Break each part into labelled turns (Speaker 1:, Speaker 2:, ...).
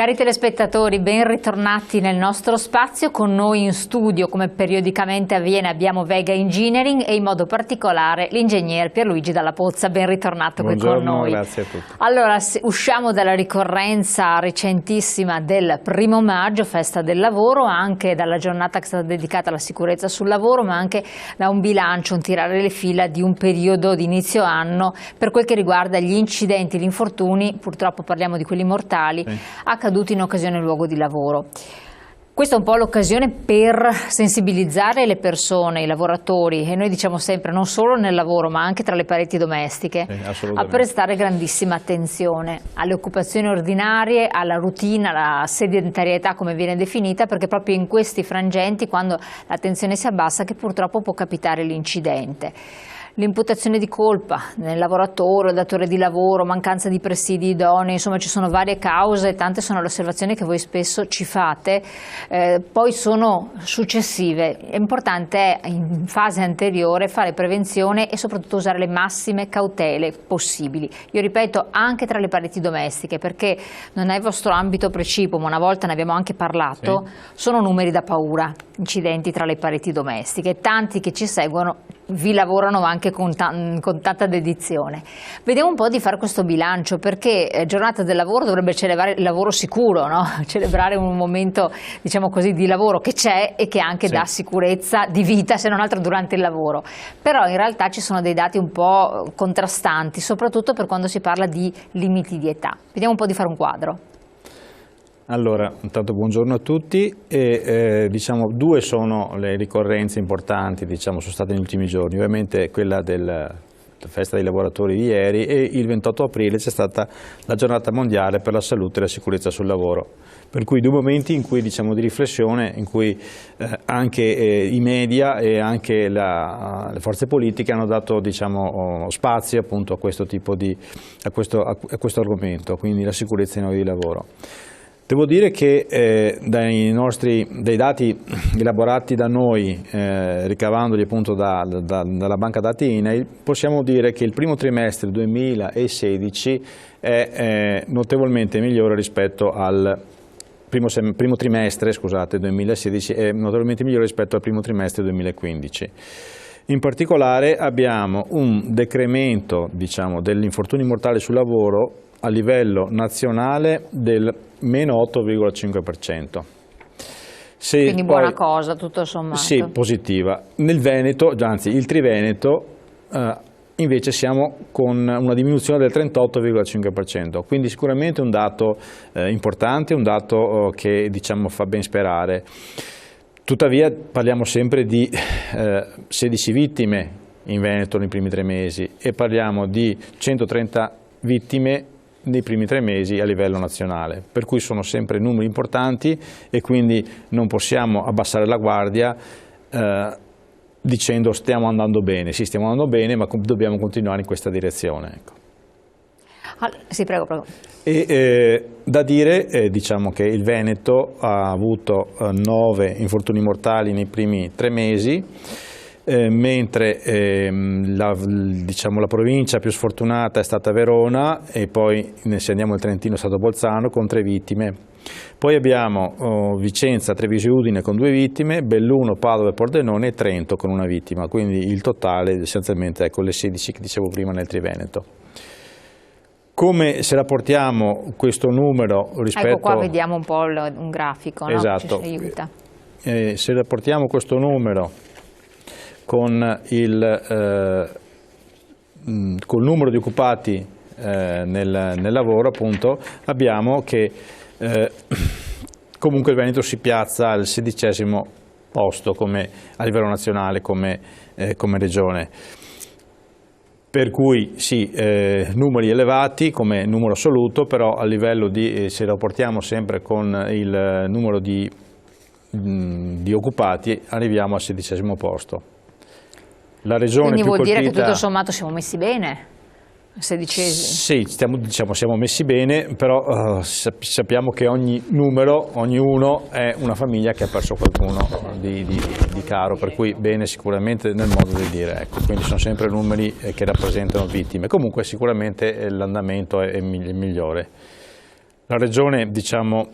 Speaker 1: Cari telespettatori, ben ritornati nel nostro spazio. Con noi in studio, come periodicamente avviene, abbiamo Vega Engineering e in modo particolare l'ingegner Pierluigi Dalla Pozza. Ben ritornato qui con noi.
Speaker 2: Grazie a tutti.
Speaker 1: Allora, usciamo dalla ricorrenza recentissima del 1° maggio, festa del lavoro, anche dalla giornata che è stata dedicata alla sicurezza sul lavoro, ma anche da un bilancio, un tirare le fila di un periodo di inizio anno per quel che riguarda gli incidenti, gli infortuni, purtroppo parliamo di quelli mortali, accaduti in occasione del luogo di lavoro. Questa è un po' l'occasione per sensibilizzare le persone, i lavoratori, e noi diciamo sempre non solo nel lavoro ma anche tra le pareti domestiche, a prestare grandissima attenzione alle occupazioni ordinarie, alla routine, alla sedentarietà come viene definita, perché proprio in questi frangenti, quando l'attenzione si abbassa, che purtroppo può capitare l'incidente. L'imputazione di colpa nel lavoratore, il datore di lavoro, mancanza di presidi idonei, insomma ci sono varie cause, tante sono le osservazioni che voi spesso ci fate, poi sono successive. È importante in fase anteriore fare prevenzione e soprattutto usare le massime cautele possibili. Io ripeto, anche tra le pareti domestiche, perché non è il vostro ambito precipuo, ma una volta ne abbiamo anche parlato, sono numeri da paura, incidenti tra le pareti domestiche. Tanti che ci seguono vi lavorano anche con tanta dedizione. Vediamo un po' di fare questo bilancio, perché giornata del lavoro dovrebbe celebrare il lavoro sicuro, no? Celebrare un momento, diciamo così, di lavoro che c'è e che anche dà sicurezza di vita, se non altro durante il lavoro. Però in realtà ci sono dei dati un po' contrastanti, soprattutto per quando si parla di limiti di età. Vediamo un po' di fare un quadro.
Speaker 2: Allora, intanto buongiorno a tutti. Diciamo, due sono le ricorrenze importanti, diciamo, sono state negli ultimi giorni. Ovviamente quella della festa dei lavoratori di ieri, e il 28 aprile c'è stata la giornata mondiale per la salute e la sicurezza sul lavoro. Per cui due momenti in cui, diciamo, di riflessione, in cui anche i media e anche le forze politiche hanno dato, diciamo, spazio appunto a questo tipo di a questo argomento, quindi la sicurezza nei luoghi di lavoro. Devo dire che dai dati elaborati da noi, ricavandoli appunto dalla banca dati INAIL, possiamo dire che il primo trimestre 2016 è notevolmente migliore rispetto al primo trimestre, scusate, 2016 è notevolmente migliore rispetto al primo trimestre 2015. In particolare abbiamo un decremento, diciamo, degli infortuni mortali sul lavoro a livello nazionale del meno 8,5%.
Speaker 1: Quindi buona cosa, tutto sommato.
Speaker 2: Sì, positiva. Nel Veneto, anzi il Triveneto, invece siamo con una diminuzione del 38,5%, quindi sicuramente un dato importante, un dato che, diciamo, fa ben sperare. Tuttavia parliamo sempre di 16 vittime in Veneto nei primi 3 mesi e parliamo di 130 vittime nei primi 3 mesi a livello nazionale, per cui sono sempre numeri importanti e quindi non possiamo abbassare la guardia dicendo stiamo andando bene. Sì, stiamo andando bene, ma dobbiamo continuare in questa direzione. Ecco.
Speaker 1: Sì, prego.
Speaker 2: Da dire, diciamo che il Veneto ha avuto 9 infortuni mortali nei primi 3 mesi, mentre diciamo, la provincia più sfortunata è stata Verona, e poi se andiamo al Trentino è stato Bolzano con 3 vittime. Poi abbiamo Vicenza, Treviso e Udine con 2 vittime, Belluno, Padova e Pordenone e Trento con 1 vittima, quindi il totale essenzialmente ecco le 16 che dicevo prima nel Triveneto. Come se rapportiamo questo numero rispetto...
Speaker 1: Ecco qua vediamo un po' un grafico, no?
Speaker 2: Esatto.
Speaker 1: Ci aiuta.
Speaker 2: Se rapportiamo questo numero con col numero di occupati nel lavoro, appunto, abbiamo che comunque il Veneto si piazza al 16° posto a livello nazionale come regione. Per cui sì, numeri elevati come numero assoluto, però a livello di, se lo portiamo sempre con il numero di occupati, arriviamo al 16° posto. La regione
Speaker 1: Quindi
Speaker 2: più
Speaker 1: vuol
Speaker 2: colpita...
Speaker 1: dire che tutto sommato siamo messi bene? 16esimi.
Speaker 2: Sì, siamo messi bene, però sappiamo che ognuno è una famiglia che ha perso qualcuno di caro, per cui bene sicuramente nel modo di dire, ecco. Quindi sono sempre numeri che rappresentano vittime. Comunque sicuramente l'andamento è migliore. La regione, diciamo,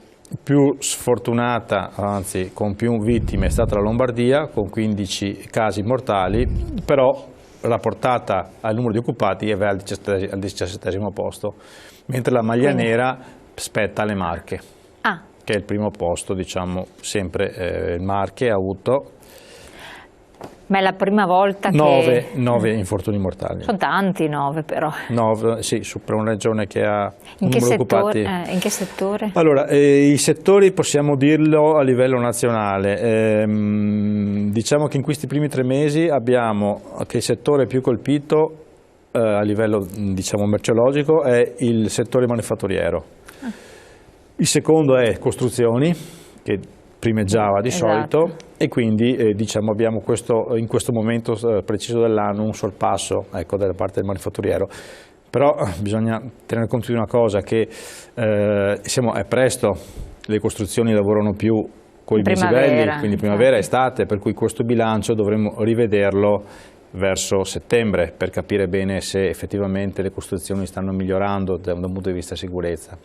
Speaker 2: più sfortunata, anzi con più vittime, è stata la Lombardia, con 15 casi mortali, però rapportata al numero di occupati è al 17° posto, mentre la maglia nera spetta alle Marche, che è il primo posto, diciamo, sempre il Marche ha avuto.
Speaker 1: Ma è la prima volta che...
Speaker 2: 9 infortuni mortali.
Speaker 1: Sono tanti 9 però.
Speaker 2: 9, sì, per una regione che ha un numero di occupati.
Speaker 1: In che settore?
Speaker 2: Allora, i settori possiamo dirlo a livello nazionale. Diciamo che in questi primi 3 mesi abbiamo che il settore più colpito a livello, diciamo, merceologico è il settore manifatturiero. Il secondo è costruzioni, che primeggiava di solito, e quindi diciamo, abbiamo in questo momento preciso dell'anno un sorpasso, ecco, dalla parte del manifatturiero. Però bisogna tenere conto di una cosa, che è presto, le costruzioni lavorano più con i mesi belli, quindi primavera e estate, per cui questo bilancio dovremo rivederlo verso settembre per capire bene se effettivamente le costruzioni stanno migliorando da un punto di vista sicurezza.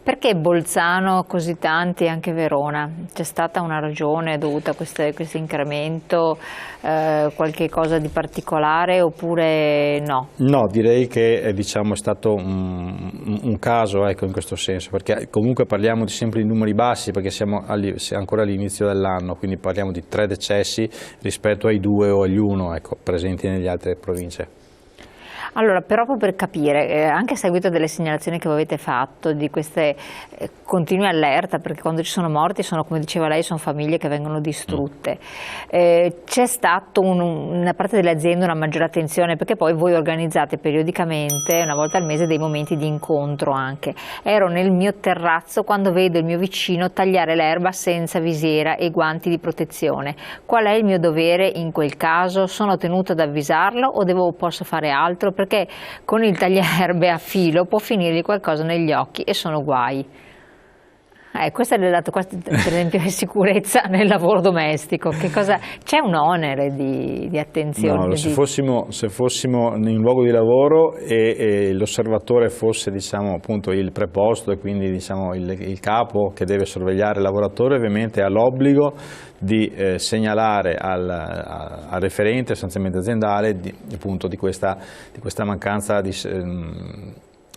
Speaker 1: Perché Bolzano così tanti e anche Verona? C'è stata una ragione dovuta a questo incremento, qualche cosa di particolare oppure no? No,
Speaker 2: direi che diciamo, è stato un caso, ecco, in questo senso, perché comunque parliamo sempre di numeri bassi, perché siamo ancora all'inizio dell'anno, quindi parliamo di 3 decessi rispetto ai 2 o agli 1, ecco, presenti nelle altre province.
Speaker 1: Allora, proprio per capire, anche a seguito delle segnalazioni che avete fatto, di queste continue allerta, perché quando ci sono morti sono, come diceva lei, sono famiglie che vengono distrutte, c'è stato da parte delle aziende una maggiore attenzione, perché poi voi organizzate periodicamente, una volta al mese, dei momenti di incontro anche. Ero nel mio terrazzo quando vedo il mio vicino tagliare l'erba senza visiera e guanti di protezione. Qual è il mio dovere in quel caso? Sono tenuto ad avvisarlo o posso fare altro? Perché con il tagliaerbe a filo può finirgli qualcosa negli occhi e sono guai. Questo è dato per esempio di sicurezza nel lavoro domestico. C'è un onere di attenzione?
Speaker 2: No, se fossimo in un luogo di lavoro e l'osservatore fosse, diciamo, appunto il preposto, e quindi, diciamo, il capo che deve sorvegliare il lavoratore, ovviamente ha l'obbligo di segnalare al referente, al stanziamento aziendale, appunto, di questa mancanza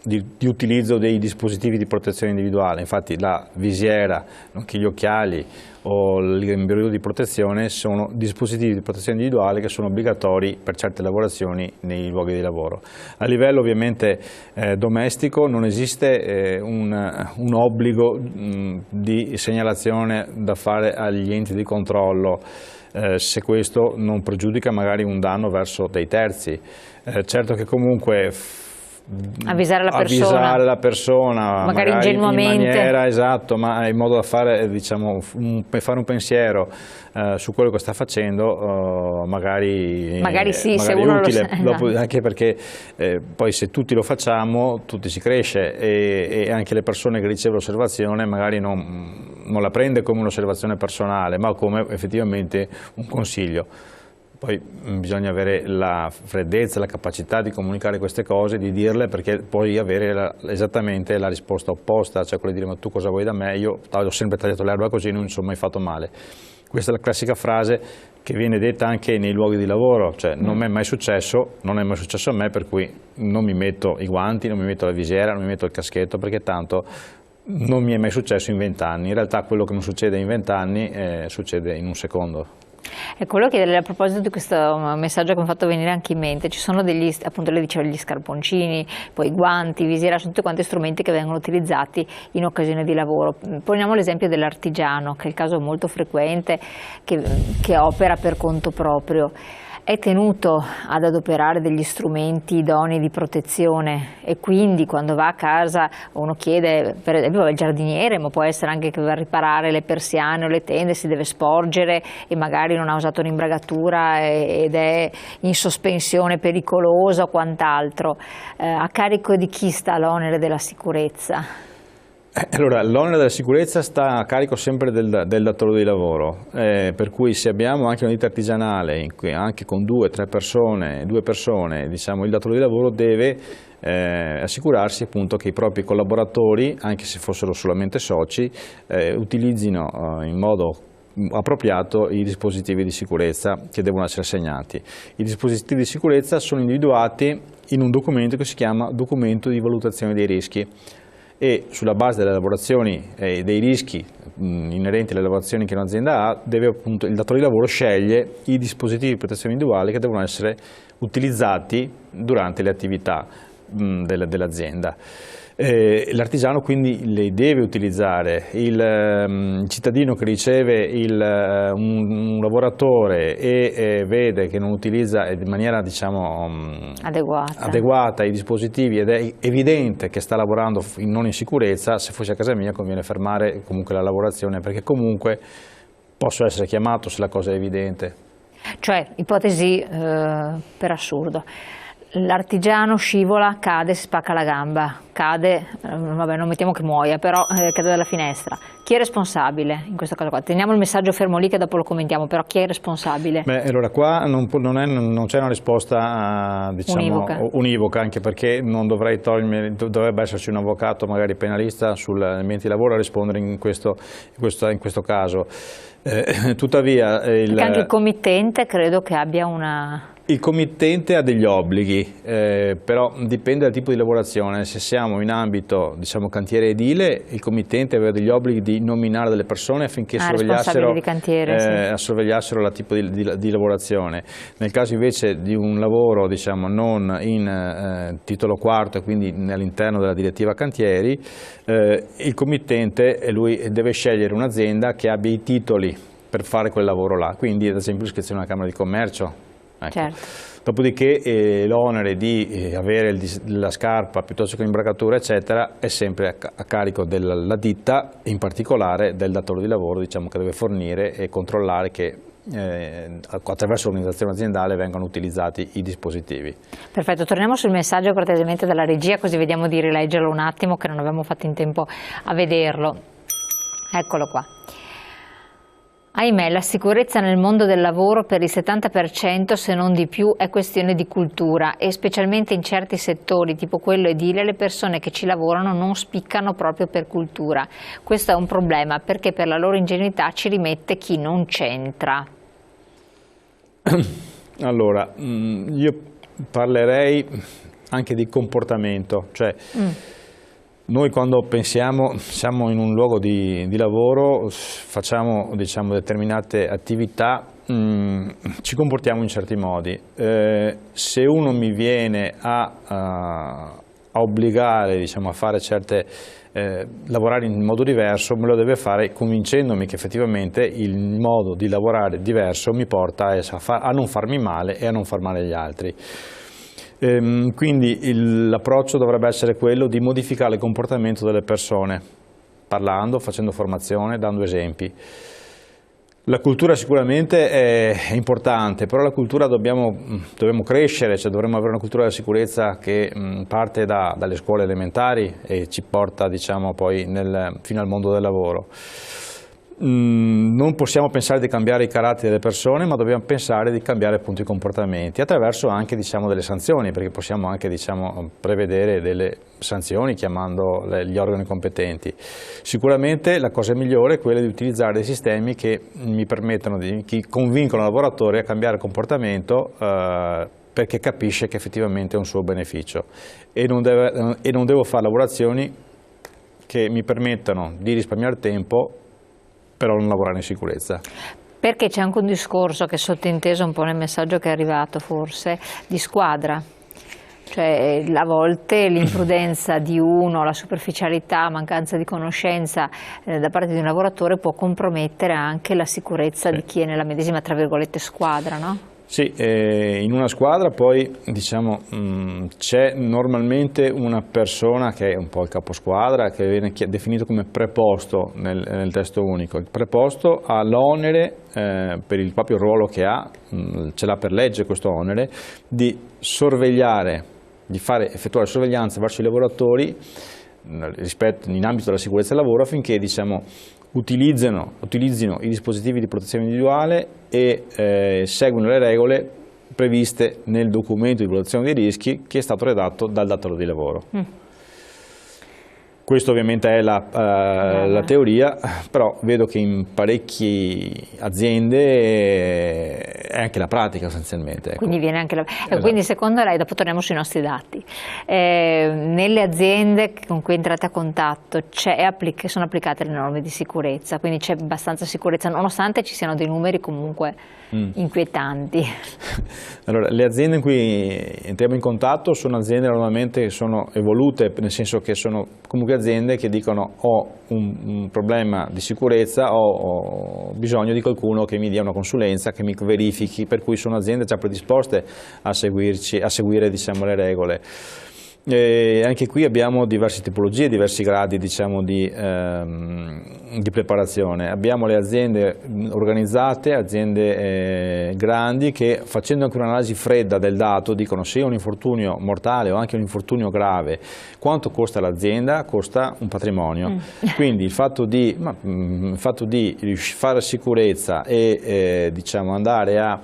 Speaker 2: di utilizzo dei dispositivi di protezione individuale. Infatti la visiera, nonché gli occhiali o l'imbrello di protezione sono dispositivi di protezione individuale che sono obbligatori per certe lavorazioni nei luoghi di lavoro. A livello ovviamente domestico non esiste un obbligo di segnalazione da fare agli enti di controllo, se questo non pregiudica magari un danno verso dei terzi. Certo che comunque
Speaker 1: avvisare la persona
Speaker 2: magari
Speaker 1: ingenuamente,
Speaker 2: in maniera, esatto, ma in modo da fare, diciamo, fare un pensiero su quello che sta facendo, magari sì, se uno utile, anche perché poi se tutti lo facciamo, tutti si cresce, e anche le persone che ricevono l'osservazione magari non la prende come un'osservazione personale, ma come effettivamente un consiglio. Poi bisogna avere la freddezza, la capacità di comunicare queste cose, di dirle, perché poi avere esattamente la risposta opposta, cioè quella di dire: ma tu cosa vuoi da me? Io ho sempre tagliato l'erba così, non ci ho mai fatto male. Questa è la classica frase che viene detta anche nei luoghi di lavoro, cioè non mi è mai successo, non è mai successo a me, per cui non mi metto i guanti, non mi metto la visiera, non mi metto il caschetto, perché tanto non mi è mai successo in 20 anni. In realtà quello che non succede in 20 anni succede in un secondo.
Speaker 1: Volevo chiederle, a proposito di questo messaggio che mi ha fatto venire anche in mente, ci sono appunto lei diceva, gli scarponcini, poi i guanti, visiera, sono tutti quanti strumenti che vengono utilizzati in occasione di lavoro. Poniamo l'esempio dell'artigiano, che è il caso molto frequente, che opera per conto proprio. È tenuto ad adoperare degli strumenti idonei di protezione, e quindi quando va a casa uno chiede, per esempio il giardiniere, ma può essere anche che va a riparare le persiane o le tende, si deve sporgere e magari non ha usato un'imbragatura ed è in sospensione pericolosa o quant'altro. A carico di chi sta l'onere della sicurezza?
Speaker 2: Allora, l'onere della sicurezza sta a carico sempre del datore di lavoro, per cui se abbiamo anche una ditta artigianale, anche con 2 persone, diciamo, il datore di lavoro deve assicurarsi appunto che i propri collaboratori, anche se fossero solamente soci, utilizzino in modo appropriato i dispositivi di sicurezza che devono essere assegnati. I dispositivi di sicurezza sono individuati in un documento che si chiama documento di valutazione dei rischi, e sulla base delle elaborazioni dei rischi inerenti alle lavorazioni che un'azienda ha, appunto, il datore di lavoro sceglie i dispositivi di protezione individuale che devono essere utilizzati durante le attività dell'azienda. L'artigiano quindi le deve utilizzare. Il cittadino che riceve un lavoratore e vede che non utilizza in maniera, diciamo, adeguata i dispositivi, ed è evidente che sta lavorando non in sicurezza, se fossi a casa mia conviene fermare comunque la lavorazione, perché comunque posso essere chiamato se la cosa è evidente.
Speaker 1: Cioè, ipotesi per assurdo. L'artigiano scivola, cade, si spacca la gamba, cade, vabbè, non mettiamo che muoia, però cade dalla finestra. Chi è responsabile in questo caso qua? Teniamo il messaggio fermo lì che dopo lo commentiamo, però chi è responsabile?
Speaker 2: Beh, allora qua non c'è una risposta, diciamo, univoca, anche perché non dovrei dovrebbe esserci un avvocato magari penalista sull'ambiente di lavoro a rispondere in questo caso. Tuttavia
Speaker 1: perché anche il committente credo che abbia
Speaker 2: Il committente ha degli obblighi, però dipende dal tipo di lavorazione. Se siamo in ambito, diciamo, cantiere edile, il committente aveva degli obblighi di nominare delle persone affinché sorvegliassero la tipo di lavorazione. Nel caso invece di un lavoro, diciamo, non in titolo quarto e quindi all'interno della direttiva cantieri, il committente lui deve scegliere un'azienda che abbia i titoli per fare quel lavoro là, quindi ad esempio l'iscrizione alla Camera di Commercio. Ecco.
Speaker 1: Certo.
Speaker 2: Dopodiché l'onere di avere la scarpa piuttosto che l'imbracatura eccetera è sempre a carico della ditta, in particolare del datore di lavoro, diciamo, che deve fornire e controllare che attraverso l'organizzazione aziendale vengano utilizzati i dispositivi.
Speaker 1: Perfetto, torniamo sul messaggio cortesemente dalla regia, così vediamo di rileggerlo un attimo, che non avevamo fatto in tempo a vederlo. Eccolo qua. Ahimè, la sicurezza nel mondo del lavoro per il 70%, se non di più, è questione di cultura, e specialmente in certi settori, tipo quello edile, le persone che ci lavorano non spiccano proprio per cultura. Questo è un problema, perché per la loro ingenuità ci rimette chi non c'entra.
Speaker 2: Allora, io parlerei anche di comportamento, cioè noi quando pensiamo, siamo in un luogo di lavoro, facciamo, diciamo, determinate attività, ci comportiamo in certi modi. Se uno mi viene a obbligare, diciamo, a fare lavorare in modo diverso, me lo deve fare convincendomi che effettivamente il modo di lavorare diverso mi porta a non farmi male e a non far male agli altri. Quindi l'approccio dovrebbe essere quello di modificare il comportamento delle persone, parlando, facendo formazione, dando esempi. La cultura sicuramente è importante, però la cultura dobbiamo crescere, cioè dovremmo avere una cultura della sicurezza che parte dalle scuole elementari e ci porta, diciamo, poi fino al mondo del lavoro. Non possiamo pensare di cambiare i caratteri delle persone, ma dobbiamo pensare di cambiare appunto i comportamenti attraverso anche, diciamo, delle sanzioni, perché possiamo anche, diciamo, prevedere delle sanzioni chiamando gli organi competenti. Sicuramente la cosa migliore è quella di utilizzare dei sistemi che mi permettono che convincono il lavoratore a cambiare comportamento perché capisce che effettivamente è un suo beneficio, e non devo fare lavorazioni che mi permettano di risparmiare tempo però non lavorare in sicurezza.
Speaker 1: Perché c'è anche un discorso che è sottinteso un po' nel messaggio che è arrivato forse, di squadra. Cioè a volte l'imprudenza di uno, la superficialità, mancanza di conoscenza da parte di un lavoratore può compromettere anche la sicurezza di chi è nella medesima, tra virgolette, squadra, no?
Speaker 2: Sì, in una squadra poi, diciamo, c'è normalmente una persona che è un po' il caposquadra, che viene definito come preposto nel testo unico. Il preposto ha l'onere, per il proprio ruolo che ha, ce l'ha per legge questo onere, di sorvegliare, di effettuare sorveglianza verso i lavoratori in ambito della sicurezza del lavoro affinché, diciamo, utilizzino i dispositivi di protezione individuale e seguono le regole previste nel documento di valutazione dei rischi che è stato redatto dal datore di lavoro. Questo ovviamente è la teoria, però vedo che in parecchie aziende è anche la pratica sostanzialmente. Ecco.
Speaker 1: Quindi viene anche quindi secondo lei, dopo torniamo sui nostri dati, nelle aziende con cui entrate a contatto sono applicate le norme di sicurezza, quindi c'è abbastanza sicurezza nonostante ci siano dei numeri comunque inquietanti.
Speaker 2: Allora, le aziende in cui entriamo in contatto sono aziende normalmente che sono evolute, nel senso che sono comunque aziende che dicono ho un problema di sicurezza, ho bisogno di qualcuno che mi dia una consulenza, che mi verifichi, per cui sono aziende già predisposte a seguire diciamo, le regole. Anche qui abbiamo diverse tipologie, diversi gradi diciamo, di preparazione. Abbiamo le aziende organizzate, aziende grandi che facendo anche un'analisi fredda del dato dicono se ho un infortunio mortale o anche un infortunio grave, quanto costa l'azienda? Costa un patrimonio. Quindi il fatto di fare sicurezza e diciamo, andare a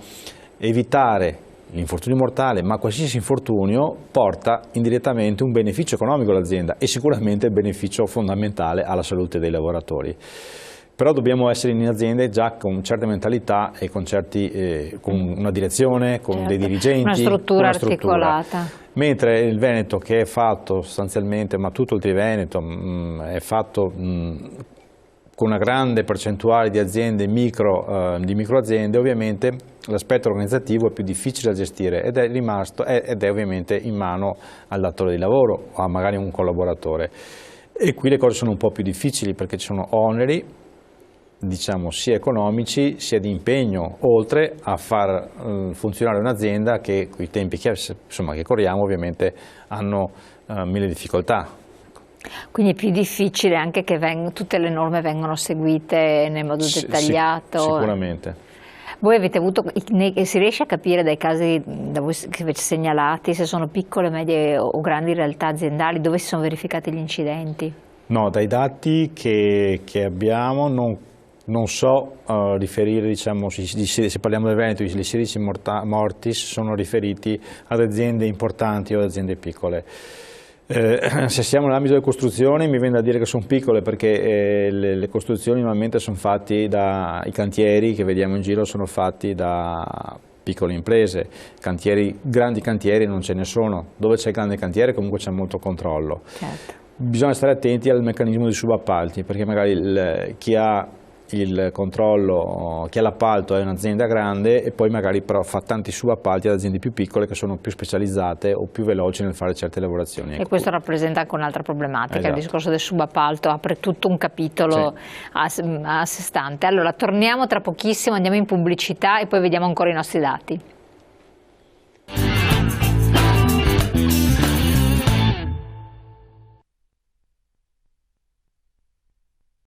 Speaker 2: evitare l'infortunio mortale, ma qualsiasi infortunio porta indirettamente un beneficio economico all'azienda e sicuramente il beneficio fondamentale alla salute dei lavoratori. Però dobbiamo essere in aziende già con certe mentalità e con una direzione, con dei dirigenti,
Speaker 1: una struttura articolata.
Speaker 2: Mentre il Veneto, che è fatto sostanzialmente, ma tutto il Triveneto è fatto con una grande percentuale di aziende di microaziende, ovviamente l'aspetto organizzativo è più difficile da gestire ed è ovviamente in mano al datore di lavoro o a magari un collaboratore. E qui le cose sono un po' più difficili perché ci sono oneri, diciamo, sia economici sia di impegno, oltre a far funzionare un'azienda che con i tempi che corriamo ovviamente hanno mille difficoltà.
Speaker 1: Quindi è più difficile anche che tutte le norme vengano seguite nel modo dettagliato?
Speaker 2: Sicuramente.
Speaker 1: Voi avete avuto, si riesce a capire dai casi da voi che avete segnalati se sono piccole, medie o grandi realtà aziendali, dove si sono verificati gli incidenti? No,
Speaker 2: dai dati che abbiamo non so riferire, diciamo, se parliamo del Veneto, i 16 morti sono riferiti ad aziende importanti o ad aziende piccole. Se siamo nell'ambito delle costruzioni mi viene da dire che sono piccole perché le costruzioni normalmente sono fatti i cantieri che vediamo in giro sono fatti da piccole imprese, grandi cantieri non ce ne sono, dove c'è il grande cantiere comunque c'è molto controllo. Certo. Bisogna stare attenti al meccanismo dei subappalti perché magari chi ha il controllo, chi ha l'appalto è un'azienda grande e poi magari però fa tanti subappalti ad aziende più piccole che sono più specializzate o più veloci nel fare certe lavorazioni. E questo rappresenta anche un'altra problematica, esatto. Il discorso del subappalto apre tutto un capitolo a sé stante. Allora torniamo tra pochissimo, andiamo in pubblicità e poi vediamo ancora i nostri dati.